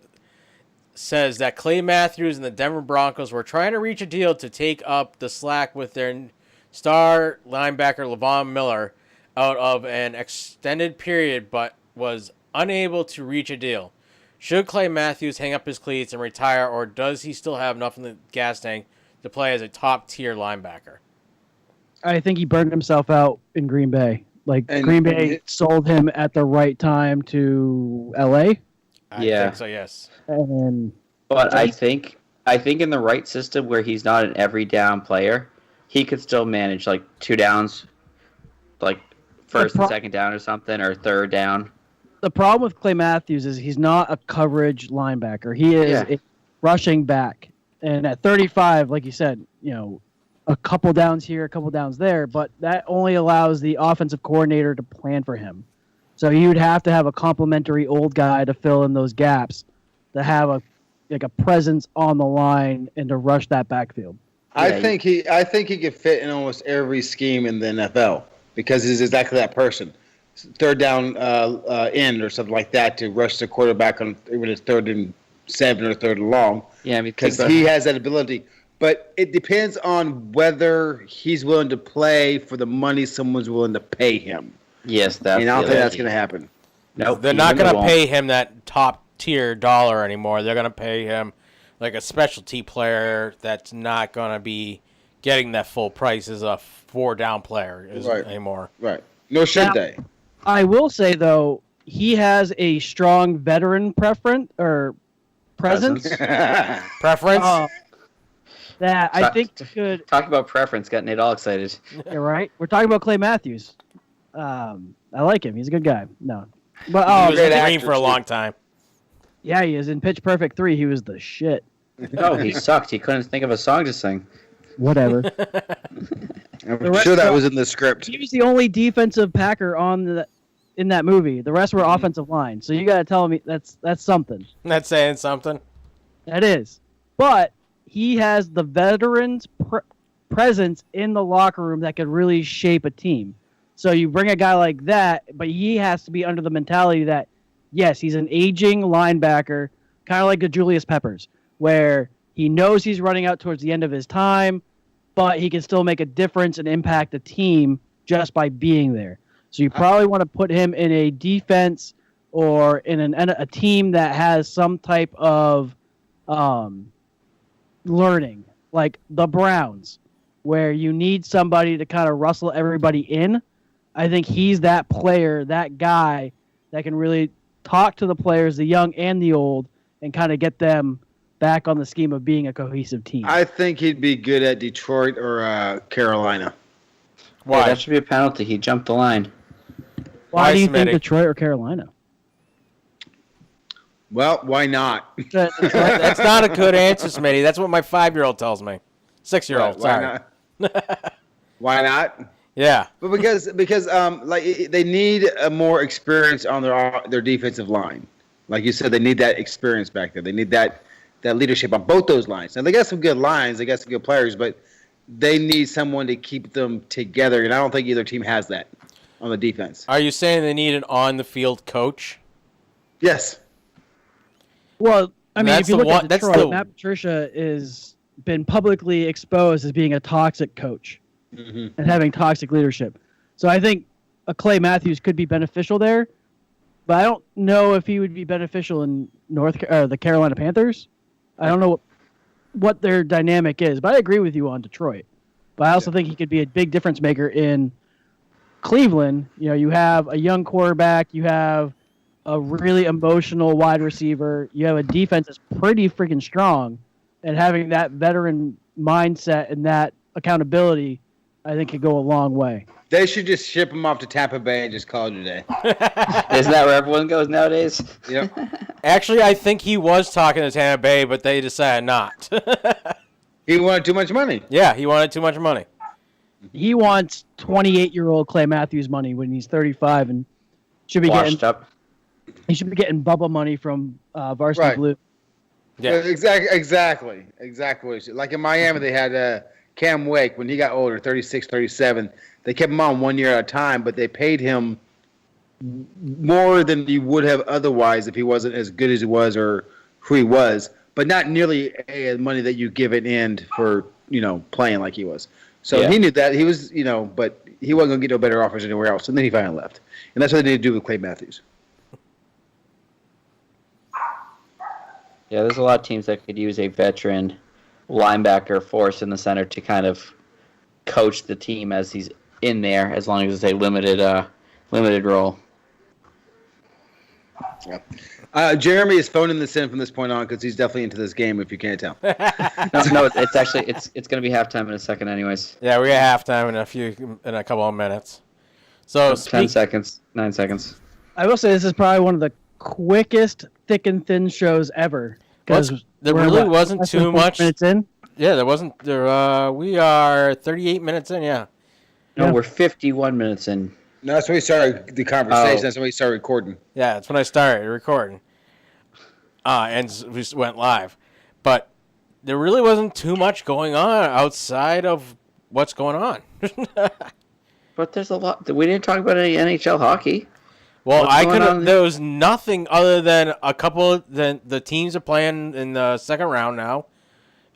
says that Clay Matthews and the Denver Broncos were trying to reach a deal to take up the slack with their star linebacker Lavon Miller out of an extended period, but was unable to reach a deal. Should Clay Matthews hang up his cleats and retire, or does he still have enough in the gas tank to play as a top-tier linebacker? I think he burned himself out in Green Bay. Green Bay sold him at the right time to LA. I think so, yes. But I think in the right system where he's not an every down player, he could still manage like 2 downs, like first and second down or something, or third down. The problem with Clay Matthews is he's not a coverage linebacker. He is a rushing back. And at 35, like you said, a couple downs here, a couple downs there, but that only allows the offensive coordinator to plan for him. So you would have to have a complimentary old guy to fill in those gaps, to have a presence on the line and to rush that backfield. I think he could fit in almost every scheme in the NFL because he's exactly that person. Third down end or something like that to rush the quarterback on when it's 3rd and 7 or 3rd and long. Yeah, because he has that ability. But it depends on whether he's willing to play for the money someone's willing to pay him. Yes, that's. I don't think that's going to happen. Nope, They're not going to pay him that top tier dollar anymore. They're going to pay him like a specialty player that's not going to be getting that full price as a 4-down player anymore. Right. Nor should they. I will say, though, he has a strong veteran presence. Preference? That I think could. Talk about preference, got Nate all excited. You're right. We're talking about Clay Matthews. I like him. He's a good guy. No. But he was in the Green for a long time. Yeah, he is. In Pitch Perfect 3, he was the shit. No, he sucked. He couldn't think of a song to sing. Whatever. I'm sure that was in the script. He was the only defensive Packer in that movie. The rest were offensive line. So you got to tell me that's something. That's saying something. That is. But he has the veterans' presence in the locker room that could really shape a team. So you bring a guy like that, but he has to be under the mentality that, yes, he's an aging linebacker, kind of like the Julius Peppers, where he knows he's running out towards the end of his time, but he can still make a difference and impact the team just by being there. So you probably want to put him in a defense or in a team that has some type of learning, like the Browns, where you need somebody to kind of rustle everybody in. I think he's that player, that guy that can really talk to the players, the young and the old, and kind of get them back on the scheme of being a cohesive team. I think he'd be good at Detroit or Carolina. Why? That should be a penalty. He jumped the line. Why do you think Detroit or Carolina? Well, why not? That's not a good answer, Smitty. That's what my 5-year-old tells me. 6-year-old, sorry. Why not? Why not? Yeah. But because like they need a more experience on their defensive line. Like you said, they need that experience back there. They need that leadership on both those lines. And they got some good lines, they got some good players, but they need someone to keep them together. And I don't think either team has that on the defense. Are you saying they need an on-the-field coach? Yes. Well, I mean, if you look at Detroit, Matt Patricia is been publicly exposed as being a toxic coach and having toxic leadership. So I think a Clay Matthews could be beneficial there, but I don't know if he would be beneficial in the Carolina Panthers. I don't know what their dynamic is, but I agree with you on Detroit. But I also think he could be a big difference maker in Cleveland. You know, you have a young quarterback, you have a really emotional wide receiver, you have a defense that's pretty freaking strong, and having that veteran mindset and that accountability, I think, could go a long way. They should just ship him off to Tampa Bay and just call it a day. Isn't that where everyone goes nowadays? Yep. Actually, I think he was talking to Tampa Bay, but they decided not. He wanted too much money. Yeah, he wanted too much money. He wants 28-year-old Clay Matthews money when he's 35 and should be Washed up. He should be getting bubble money from Varsity Blue. Yeah, exactly. Like in Miami, they had Cam Wake when he got older, 36, 37. They kept him on 1 year at a time, but they paid him more than you would have otherwise if he wasn't as good as he was or who he was, but not nearly the money that you give an end for, playing like he was. So he knew that. He was, but he wasn't going to get no better offers anywhere else. And then he finally left. And that's what they need to do with Clay Matthews. Yeah, there's a lot of teams that could use a veteran linebacker force in the center to kind of coach the team as he's in there, as long as it's a limited role. Yeah. Jeremy is phoning this in from this point on because he's definitely into this game. If you can't tell. No, it's actually it's going to be halftime in a second, anyways. Yeah, we got halftime in a couple of minutes. So 10 seconds, 9 seconds. I will say this is probably one of the quickest thick and thin shows ever. Because there really wasn't too much. Minutes in. Yeah, there wasn't. We are 38 minutes in. Yeah. No, we're 51 minutes in. No, that's when we started the conversation. That's when we started recording. Yeah, that's when I started recording. And we just went live. But there really wasn't too much going on outside of what's going on. But there's a lot. We didn't talk about any NHL hockey. Well, there was nothing other than a couple. The teams are playing in the second round now.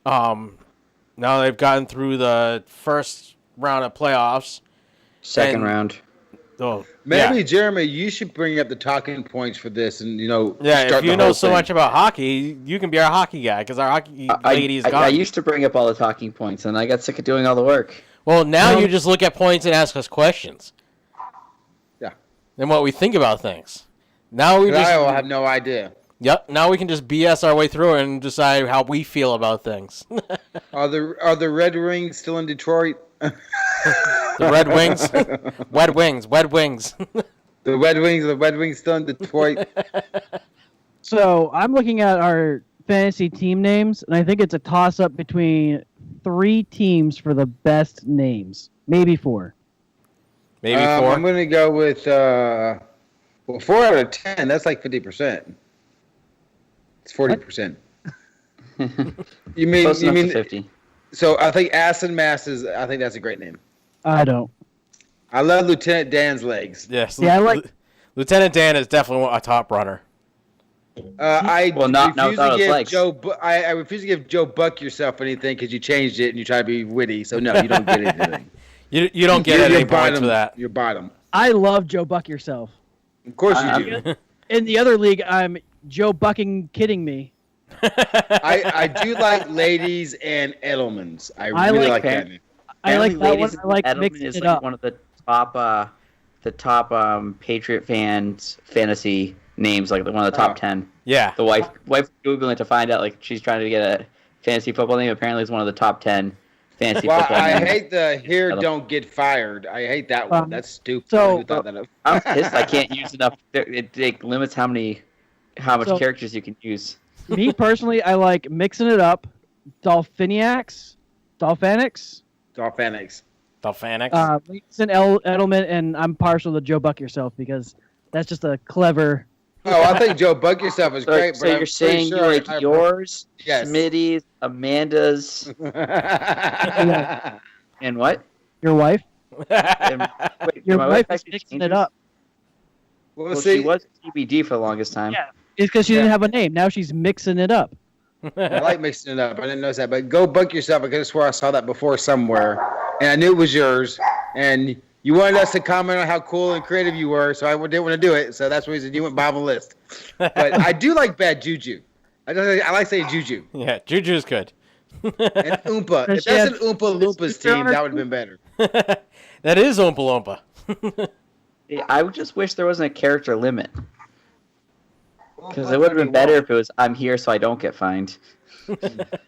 Now they've gotten through the first round of playoffs. Second round. Oh, maybe Jeremy, you should bring up the talking points for this, and Yeah, if you know so much about hockey, you can be our hockey guy because our hockey lady is gone. I used to bring up all the talking points, and I got sick of doing all the work. Well, now you just look at points and ask us questions. Yeah. And what we think about things. Now we I will have no idea. Yep. Now we can just BS our way through it and decide how we feel about things. Are the Red Wings still in Detroit? The Red Wings? Wed Wings. The Red Wings still in Detroit. So I'm looking at our fantasy team names, and I think it's a toss-up between 3 teams for the best names. Maybe 4. Maybe 4? I'm going to go with 4 out of 10. That's like 50%. It's 40%. You mean 50? So I think Aston Masses. I think that's a great name. I don't. I love Lieutenant Dan's legs. Yes. Yeah, I like Lieutenant Dan is definitely a top runner. I refuse to give Joe Buck yourself anything because you changed it and you try to be witty. So no, you don't get anything. You don't get any points for that. You're bottom. I love Joe Buck yourself. Of course you do. In the other league, I'm Joe Bucking kidding me. I do like ladies and Edelmans. I really like that. I like that one. Ladies I like Edelman mixing is it like up. one of the top Patriot fans fantasy names, like one of the top 10. Yeah. The wife Googling to find out, like, she's trying to get a fantasy football name. Apparently, it's one of the top 10 fantasy football I names. hate the here don't get fired. I hate that one. That's stupid. So- Who thought that up? I'm pissed I can't use enough. It limits how much So- characters you can use. Me personally, I like mixing it up. Dolphiniacs. Dolphinics. Dolphinics. Mason Edelman, and I'm partial to Joe Buck yourself because that's just a clever. Oh, I think Joe Buck yourself is great. So but I'm you're saying pretty you sure like yours, Yes. Smitty's, Amanda's, and what? Your wife. And, wait, Your my wife is actually mixing changed it up. Well, Well, see, she was TBD for the longest time. Yeah, it's because she didn't have a name. Now she's mixing it up. I like mixing it up. I didn't notice that, but go Buck yourself. I could have swore I saw that before somewhere, and I knew it was yours. And you wanted us to comment on how cool and creative you were, so I didn't want to do it. So that's the reason you went bottom of the list. But I do like Bad Juju. I like saying Juju Yeah, Juju's good. and Oompa. Does If she that's have- an Oompa Loompas Is there team, on that her would have been better. That is Oompa Loompa. I would just wish there wasn't a character limit. Because it would have been better if it was I'm here so I don't get fined. That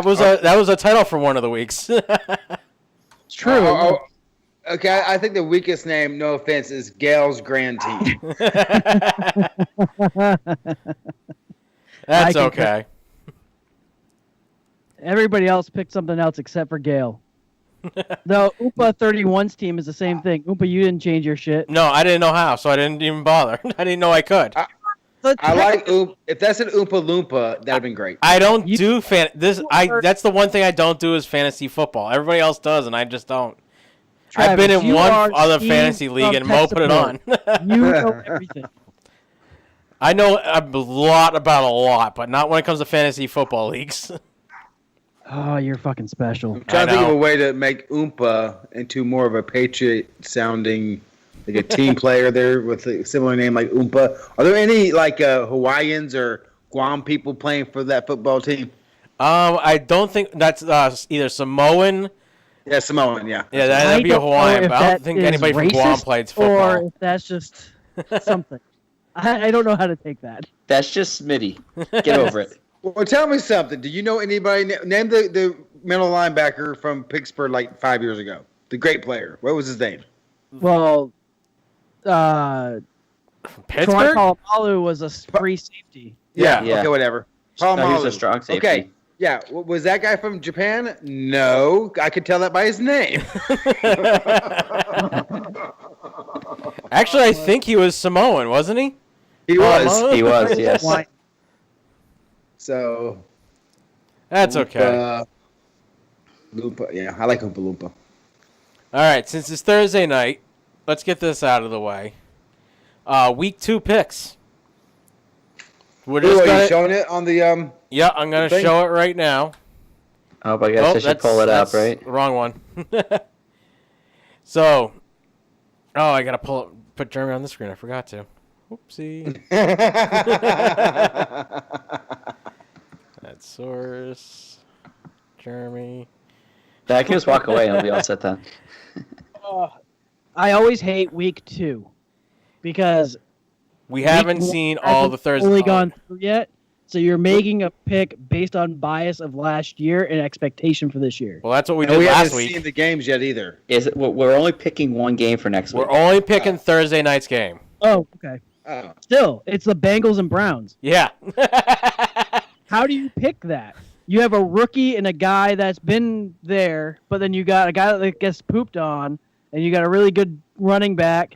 was a title for one of the weeks. It's true. Okay, I think the weakest name, no offense, is Gail's Grand Team. That's can- okay. Everybody else picked something else except for Gale. The Oompa 31's team is the same thing. Oompa, you didn't change your shit. No, I didn't know how, so I didn't even bother. I didn't know I could. I like if that's an Oompa Loompa, that'd have been great. I don't do that's the one thing I don't do is fantasy football. Everybody else does, and I just don't. I've been Travis, in you are one other Steve fantasy league, from and Mo tech put it on. support. You know everything. I know a lot about a lot, but not when it comes to fantasy football leagues. Oh, you're fucking special. I'm trying to think of know. a way to make Oompa into more of a Patriot sounding, like a team player there with a similar name like Oompa. Are there any like Hawaiians or Guam people playing for that football team? I don't think that's either Samoan. Yeah, Samoan, yeah. Yeah, that'd be a don't know Hawaiian, if but I don't that think is anybody from Guam racist plays or football. if that's just something. I don't know how to take that. That's just Smitty. Get over it. Well, tell me something. Do you know anybody? Name the middle linebacker from Pittsburgh like 5 years ago. The great player. What was his name? Well, Pittsburgh? Troy Polamalu was a free safety. Yeah. Yeah. Okay, whatever. No, he was Polamalu. a strong safety. Okay. Yeah. Was that guy from Japan? No. I could tell that by his name. Actually, I think he was Samoan, wasn't he? He was. He was, yes. So. That's okay. Loompa. Yeah, I like Oompa Loompa. All right, since it's Thursday night, let's get this out of the way. Week 2 picks. We're just Ooh, are you gonna, showing it on the yeah, I'm gonna thing? show it right now. Oh, I guess I should pull it up, right? Wrong one. So, I gotta put Jeremy on the screen. I forgot to. Whoopsie. That's source. Jeremy. I can just walk away and I'll be all set then. I always hate week 2 because We haven't week 1 seen all the hasn't Thursday. fully gone through yet. So you're making a pick based on bias of last year and expectation for this year. Well, that's what we And did we last haven't week. seen the games yet either. Is it? We're only picking one game for next week. We're only picking Thursday night's game. Oh, okay. Oh. Still, it's the Bengals and Browns. Yeah. How do you pick that? You have a rookie and a guy that's been there, but then you got a guy that gets pooped on, and you got a really good running back,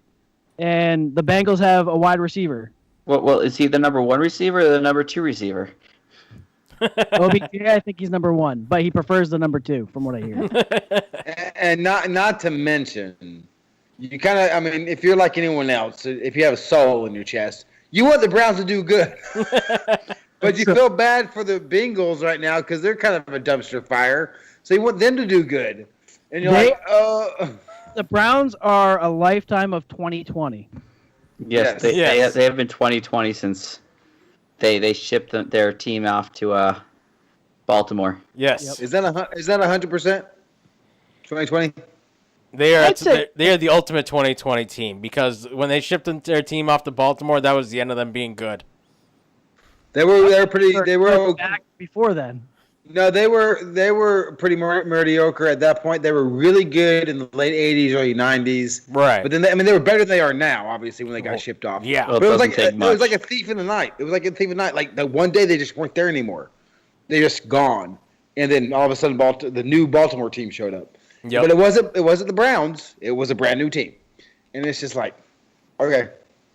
and the Bengals have a wide receiver. Well, is he the number 1 receiver or the number 2 receiver? OBJ, I think he's number 1, but he prefers the number 2, from what I hear. And not to mention, you kind of, I mean, if you're like anyone else, if you have a soul in your chest, you want the Browns to do good. But you feel bad for the Bengals right now because they're kind of a dumpster fire. So you want them to do good. And you're They- like, The Browns are a lifetime of 2020. Yes, they have been 2020 since they shipped their team off to Baltimore. Yes. Is that 100%? 2020. They are the ultimate 2020 team because when they shipped their team off to Baltimore, that was the end of them being good. They were back before then. No, they were pretty mediocre at that point. They were really good in the late 80s, early 90s. Right. But then they were better than they are now, obviously, when they got shipped off. Yeah. But it was like a thief in the night. It was like a thief in the night. Like the one day they just weren't there anymore. They're just gone. And then all of a sudden the new Baltimore team showed up. Yep. But it wasn't the Browns. It was a brand new team. And it's just like, okay.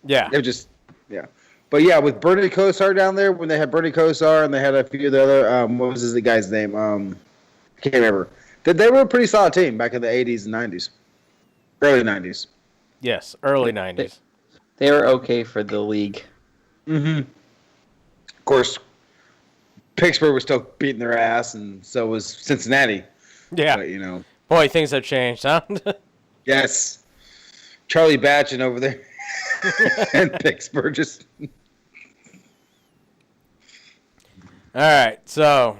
Yeah. They're just, yeah. But yeah, with Bernie Kosar down there, when they had Bernie Kosar and they had a few of the other, what was the guy's name? I can't remember. They were a pretty solid team back in the 80s and 90s. Early 90s. Yes, early 90s. They were okay for the league. Mm-hmm. Of course, Pittsburgh was still beating their ass, and so was Cincinnati. Yeah. But, Boy, things have changed, huh? Yes. Charlie Batchin over there. And Pittsburgh just... All right, so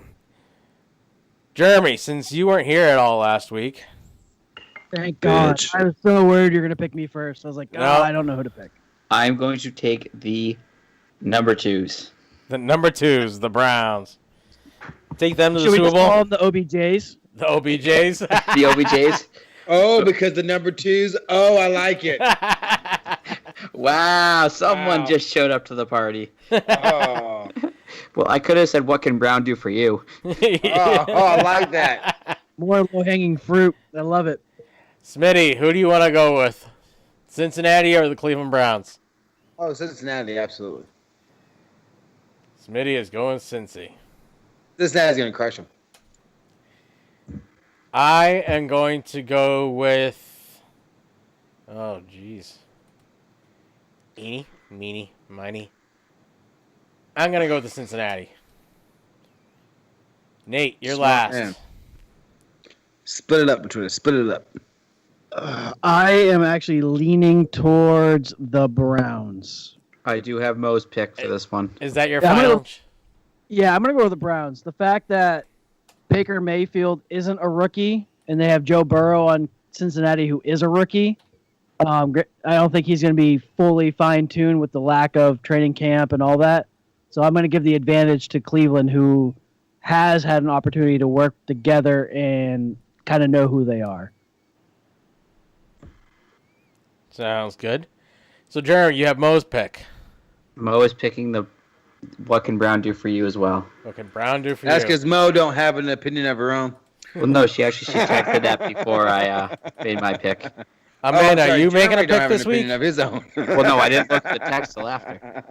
Jeremy, since you weren't here at all last week. Thank God. I was so worried you're going to pick me first. I was like, I don't know who to pick. I'm going to take the number 2s. The number 2s, the Browns. Take them to Should the we Super just Bowl. call them the OBJs? The OBJs. The OBJs. Oh, because the number 2s. Oh, I like it. Wow, someone just showed up to the party. Oh. Well, I could have said, what can Brown do for you? Oh, I like that. More low-hanging fruit. I love it. Smitty, who do you want to go with? Cincinnati or the Cleveland Browns? Oh, Cincinnati, absolutely. Smitty is going Cincy. Cincinnati's going to crush them. I am going to go with... Oh, jeez. Eeny, meeny, miny. I'm going to go with the Cincinnati. Nate, you're last. Man. Split it up between us. Split it up. I am actually leaning towards the Browns. I do have Mo's pick for this one. Is that your Yeah, final? I'm going to go with the Browns. The fact that Baker Mayfield isn't a rookie and they have Joe Burrow on Cincinnati who is a rookie, I don't think he's going to be fully fine-tuned with the lack of training camp and all that. So I'm going to give the advantage to Cleveland, who has had an opportunity to work together and kind of know who they are. Sounds good. So, Jeremy, you have Mo's pick. Mo is picking the what can Brown do for you as well. What can Brown do for That's you? because Mo don't have an opinion of her own. Well, no, she texted that before I made my pick. Amanda, sorry, are you making a Jeremy don't pick have an this week? opinion of his own. Well, no, I didn't look at the text till after.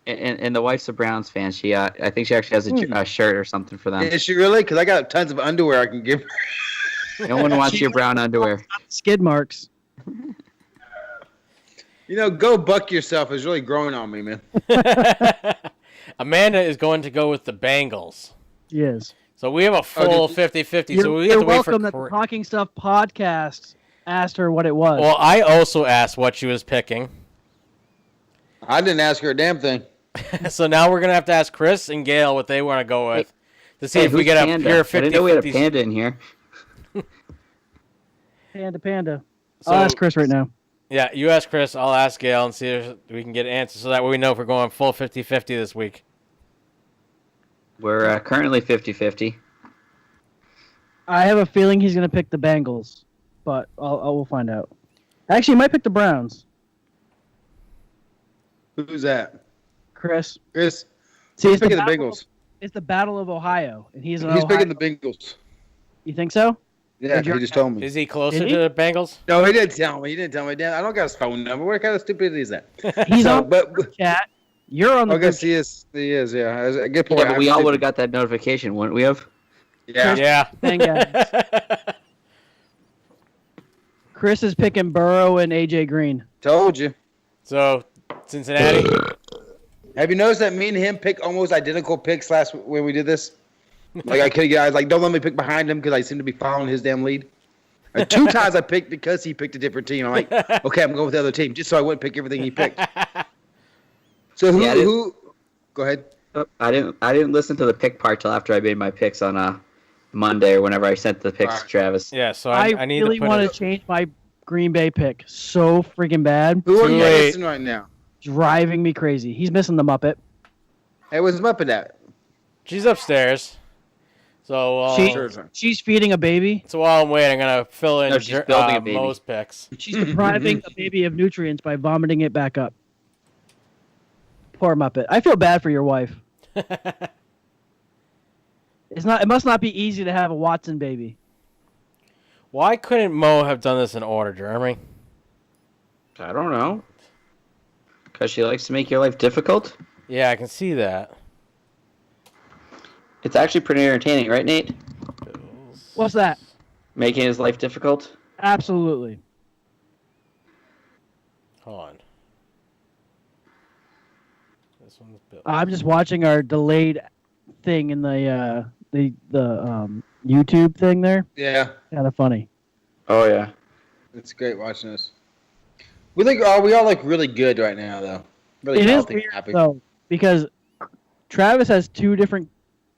And the wife's a Browns fan. She, I think she actually has a shirt or something for them. Is she really? Because I got tons of underwear I can give her. No one wants your brown underwear. Skid marks. Go buck yourself is really growing on me, man. Amanda is going to go with the Bengals. Yes. So we have a full 50-50. So we have You're to wait for welcome that the Talking Stuff podcast asked her what it was. Well, I also asked what she was picking. I didn't ask her a damn thing. So now we're going to have to ask Chris and Gail what they want to go with to see if we get a pure 50-50. I didn't know we had a panda in here. Panda. So, I'll ask Chris right now. Yeah, you ask Chris, I'll ask Gail and see if we can get an answer so that way we know if we're going full 50-50 this week. We're currently 50-50. I have a feeling he's going to pick the Bengals, but we'll find out. Actually, he might pick the Browns. Who's that? Chris. See, he's picking the Bengals. It's the Battle of Ohio, and he's picking the Bengals. You think so? Yeah, he just told me. Is he closer to the Bengals? No, he didn't tell me. Damn, I don't got his phone number. What kind of stupidity is that? He's on the chat. You're on the I guess he is. He is, yeah. A good point. Yeah, but we all would have got that notification, wouldn't we have? Yeah. Yeah. Dang it. Chris is picking Burrow and A.J. Green. Told you. So, Cincinnati. Have you noticed that me and him pick almost identical picks when we did this? Like I was like, don't let me pick behind him because I seem to be following his damn lead. 2 times I picked because he picked a different team. I'm like, okay, I'm going with the other team just so I wouldn't pick everything he picked. So who? Go ahead. I didn't listen to the pick part till after I made my picks on Monday or whenever I sent the picks to Travis. Yeah, so I need really to want to change my Green Bay pick so freaking bad. Who are you late. missing right now? Driving me crazy. He's missing the Muppet. Hey, where's Muppet at? She's upstairs. So She's feeding a baby. So while I'm waiting, I'm gonna fill in No, she's building a baby. Mo's picks. She's depriving a baby of nutrients by vomiting it back up. Poor Muppet. I feel bad for your wife. It must not be easy to have a Watson baby. Why couldn't Mo have done this in order, Jeremy? I don't know. Because she likes to make your life difficult? Yeah, I can see that. It's actually pretty entertaining, right, Nate? What's that? Making his life difficult? Absolutely. Hold on. This one's built. I'm just watching our delayed thing in the YouTube thing there. Yeah. Kind of funny. Oh, yeah. It's great watching this. We all look really good right now, though. Really It is healthy, weird, happy. though, because Travis has 2 different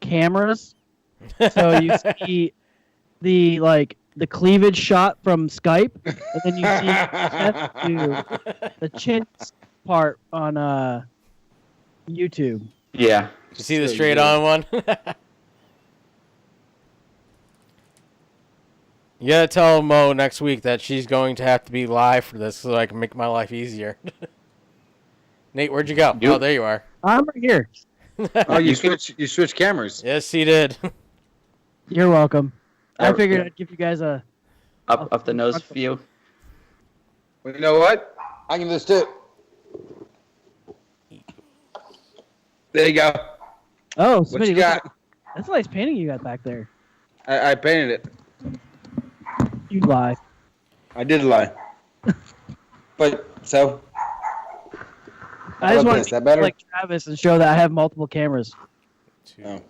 cameras. So you see the cleavage shot from Skype, and then you see the chin part on YouTube. Yeah. You see the straight on one? You gotta tell Mo next week that she's going to have to be live for this so I can make my life easier. Nate, where'd you go? Oh, there you are. I'm right here. Oh, you switched cameras. Yes, he did. You're welcome. I figured I'd give you guys a up the nose view. Well, you know what? I can just do it. There you go. Oh, What Smitty, you got? that's a nice painting you got back there. I painted it. You lie. I did lie. But so. I just want Is to that be better? like Travis and show that I have multiple cameras. Oh.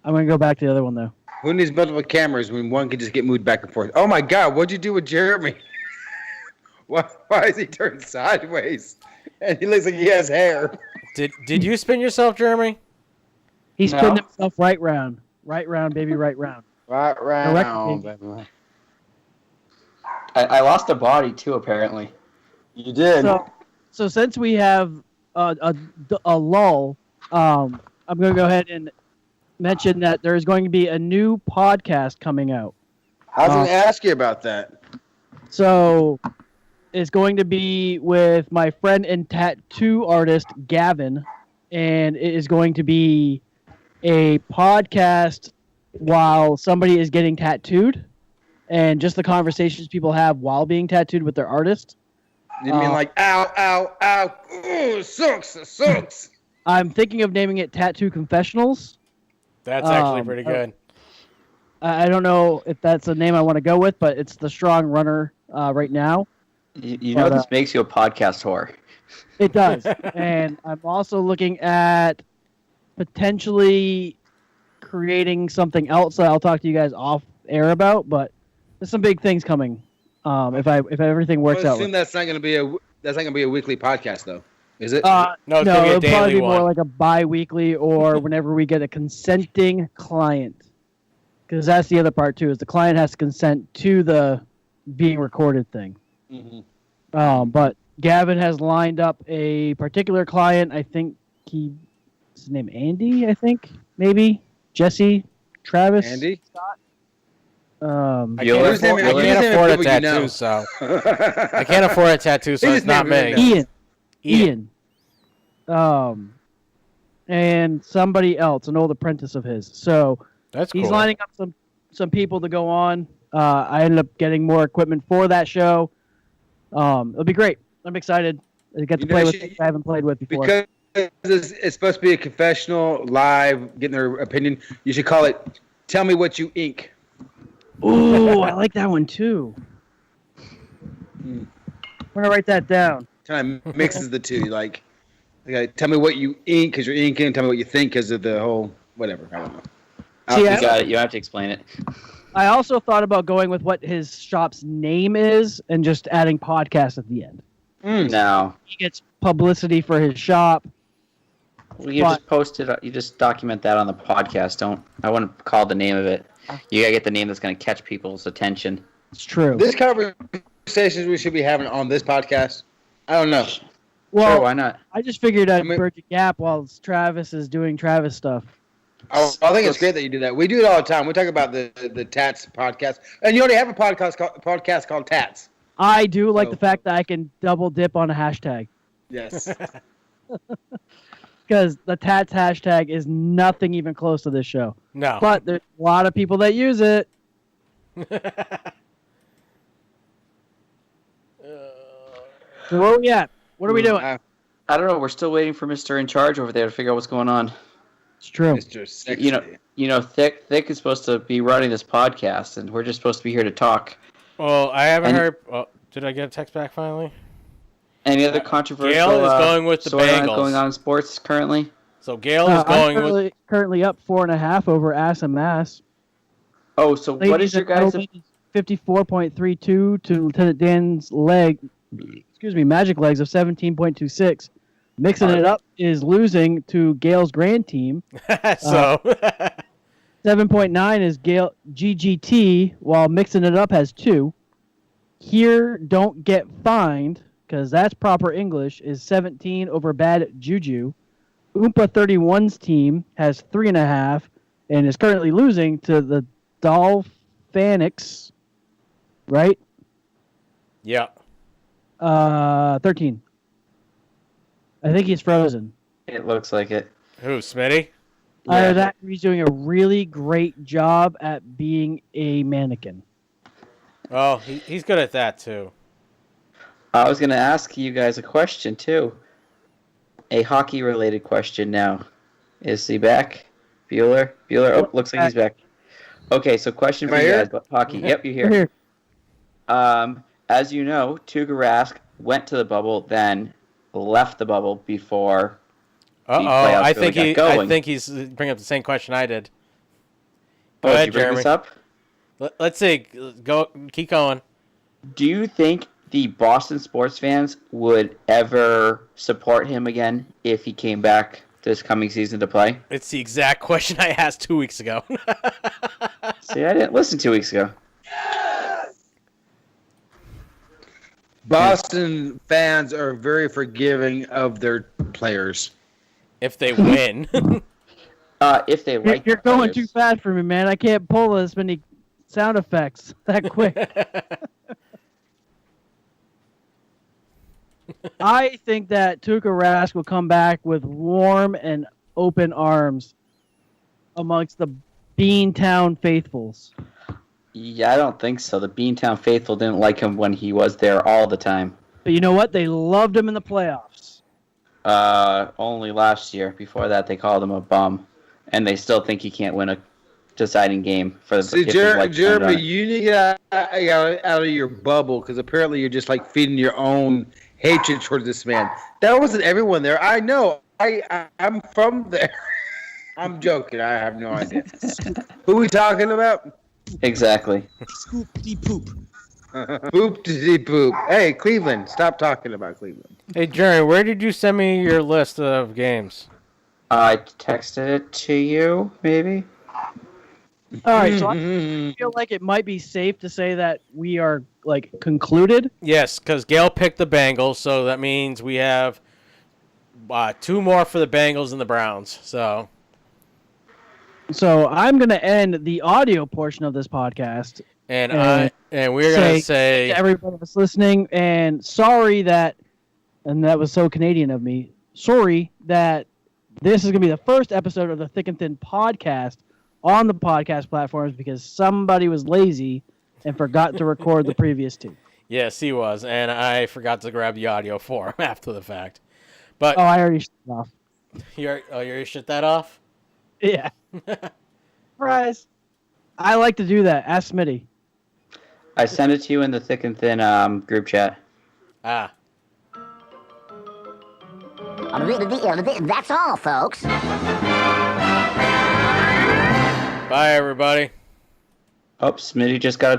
I'm gonna go back to the other one though. Who needs multiple cameras when one can just get moved back and forth? Oh my God! What'd you do with Jeremy? Why is he turned sideways? And he looks like he has hair. Did you spin yourself, Jeremy? He spun himself right round, baby, right round. Right round. I lost a body too, apparently. You did. So since we have a lull, I'm going to go ahead and mention that there is going to be a new podcast coming out. I was going to ask you about that. So it's going to be with my friend and tattoo artist, Gavin, and it is going to be a podcast while somebody is getting tattooed and just the conversations people have while being tattooed with their artist. You mean like, ow, ow, ow, ooh, sucks. I'm thinking of naming it Tattoo Confessionals. That's actually pretty good. I don't know if that's a name I want to go with, but it's the strong runner right now. You know this makes you a podcast whore. It does. And I'm also looking at potentially creating something else that I'll talk to you guys off air about, but there's some big things coming. If everything works out. I assume that's not going to be a weekly podcast though, is it? No, it's gonna be a it'll daily probably be one. more like a bi-weekly or whenever we get a consenting client. Because that's the other part too, is the client has to consent to the being recorded thing. Mm-hmm. But Gavin has lined up a particular client. I think his name Andy. I think maybe Jesse, Travis, Andy. Scott. I can't afford a tattoo, so I can't afford a tattoo, so it's not me. Ian. And somebody else, an old apprentice of his. So That's he's cool. lining up some people to go on. I ended up getting more equipment for that show. It'll be great. I'm excited to get to play with things I haven't played with before. Because it's supposed to be a confessional, live, getting their opinion. You should call it "Tell Me What You Ink." Ooh, I like that one too. I'm gonna write that down. Kind of mixes the two. Like, tell me what you ink because you're inking. Tell me what you think because of the whole whatever. I don't know. You got it. You don't have to explain it. I also thought about going with what his shop's name is and just adding podcast at the end. No. He gets publicity for his shop. Well, you just post it. You just document that on the podcast. I wouldn't call the name of it. You gotta get the name that's gonna catch people's attention. It's true. This conversations we should be having on this podcast. I don't know. Well, Sure, why not? I just figured I'd bridge a gap while Travis is doing Travis stuff. Oh, I think it's great that you do that. We do it all the time. We talk about the Tats podcast, and you already have a podcast called Tats. I do like the fact that I can double dip on a hashtag. Yes. Because the Tats hashtag is nothing even close to this show. No. But there's a lot of people that use it. So where are we at? What are we doing? I don't know. We're still waiting for Mr. In Charge over there to figure out what's going on. It's true. Mr. Sexy. You know, Thick is supposed to be running this podcast, and we're just supposed to be here to talk. Well, I haven't heard. Oh, did I get a text back finally? Any other controversial Gale is going with the storylines Bengals. going on in sports currently? So Gale is going with. Currently up 4.5 over Ass and Mass. Oh, so what is your guys' 54.32 to Lieutenant Dan's Magic Legs of 17.26. Mixing it up is losing to Gale's Grand Team. So 7.9 is Gale GGT, while Mixing It Up has 2. Here, Don't Get Fined, because that's proper English, is 17 over Bad Juju. Oompa 31's team has 3.5 and is currently losing to the Dolphinics, right? Yeah. 13. I think he's frozen. It looks like it. Who, Smitty? Either that or he's doing a really great job at being a mannequin. Oh, he's good at that, too. I was going to ask you guys a question, too. A hockey-related question now. Is he back? Bueller? Oh, looks like he's back. Okay, so question for you guys about hockey. Yep, you're here. As you know, Tuukka Rask went to the bubble, then left the bubble before the playoffs really got going. I think he's bringing up the same question I did. Go ahead, did you bring this up? Let's see. Keep going. Do you think the Boston sports fans would ever support him again if he came back this coming season to play? It's the exact question I asked 2 weeks ago. See, I didn't listen 2 weeks ago. Boston fans are very forgiving of their players. If they win. If they like You're going too fast for me, man. I can't pull as many sound effects that quick. I think that Tuukka Rask will come back with warm and open arms amongst the Beantown faithfuls. Yeah, I don't think so. The Beantown faithful didn't like him when he was there all the time. But you know what? They loved him in the playoffs. Only last year. Before that, they called him a bum. And they still think he can't win a deciding game for the See, Jeremy, you need to get out of your bubble because apparently you're just like feeding your own hatred towards this man. That wasn't everyone there. I know. I'm from there. I'm joking. I have no idea. Who are we talking about? Exactly. Scoop-de poop. Boop-de-poop. Hey, Cleveland. Stop talking about Cleveland. Hey, Jerry, where did you send me your list of games? I texted it to you, maybe? All right, so I feel like it might be safe to say that we are, concluded. Yes, because Gale picked the Bengals, so that means we have 2 more for the Bengals and the Browns. So I'm going to end the audio portion of this podcast. And we're going to say to everybody that's listening, and sorry that, and that was so Canadian of me, sorry that this is going to be the first episode of the Thick and Thin podcast on the podcast platforms because somebody was lazy and forgot to record the previous 2. Yes, he was, and I forgot to grab the audio for him after the fact. But I already shut it off. You already shut that off? Yeah. Surprise. I like to do that. Ask Smitty. I sent it to you in the Thick and Thin group chat. Ah. That's all, folks. Bye, everybody. Oh, Smitty just got a